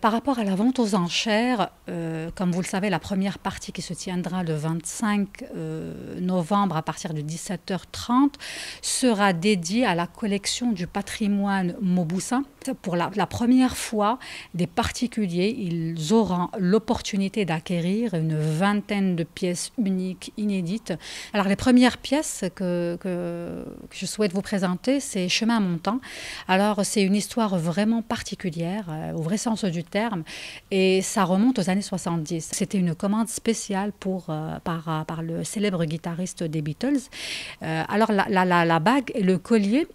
Par rapport à la vente aux enchères, comme vous le savez, la première partie qui se tiendra le 25 novembre à partir de 17h30 sera dédiée à la collection du patrimoine mauboussin. Pour la première fois, des particuliers, ils auront l'opportunité d'acquérir une vingtaine de pièces uniques, inédites. Alors les premières pièces que je souhaite vous présenter, c'est Chemin montant. Alors c'est une histoire vraiment particulière, au vrai sens du terme, et ça remonte aux années 70. C'était une commande spéciale par le célèbre guitariste des Beatles. Alors la bague et le collier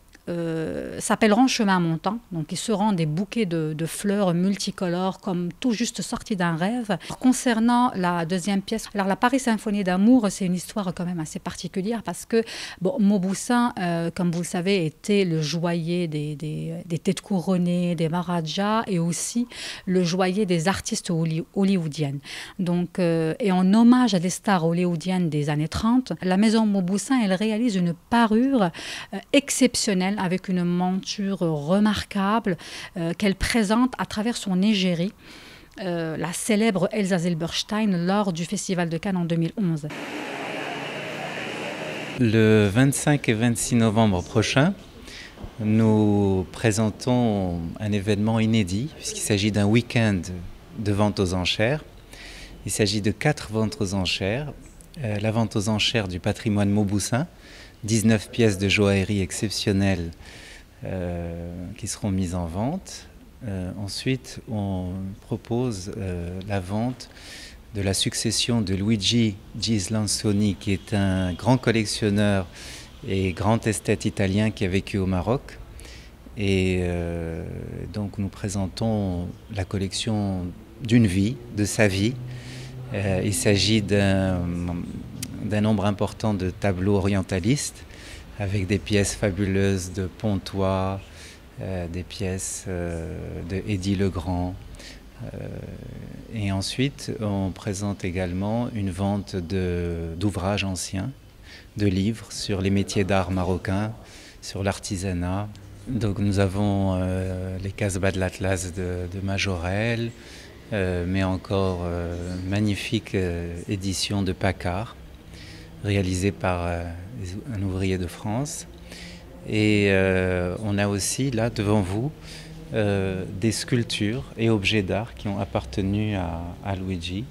s'appelleront Chemin montant. Donc, ils seront des bouquets de fleurs multicolores, comme tout juste sortis d'un rêve. Concernant la deuxième pièce, alors la Paris Symphonie d'amour, c'est une histoire quand même assez particulière parce que Mauboussin, comme vous le savez, était le joaillier des têtes couronnées, des Maharajas et aussi le joaillier des artistes hollywoodiennes. Donc, et en hommage à des stars hollywoodiennes des années 30, la maison Mauboussin, elle réalise une parure exceptionnelle avec une monture remarquable qu'elle présente à travers son égérie, la célèbre Elsa Zilberstein, lors du Festival de Cannes en 2011. Le 25 et 26 novembre prochain, nous présentons un événement inédit puisqu'il s'agit d'un week-end de vente aux enchères. Il s'agit de 4 ventes aux enchères. La vente aux enchères du patrimoine mauboussin, 19 pièces de joaillerie exceptionnelles qui seront mises en vente. Ensuite, on propose la vente de la succession de Luigi Gislansoni, qui est un grand collectionneur et grand esthète italien qui a vécu au Maroc. Et donc nous présentons la collection d'une vie, de sa vie. Il s'agit d'un nombre important de tableaux orientalistes avec des pièces fabuleuses de Pontois, des pièces de Édile Legrand. Et ensuite, on présente également une vente d'ouvrages anciens, de livres sur les métiers d'art marocains, sur l'artisanat. Donc nous avons les Casbah de l'Atlas de Majorelle, mais encore magnifique édition de Paccard, réalisée par un ouvrier de France. Et on a aussi là devant vous des sculptures et objets d'art qui ont appartenu à Luigi.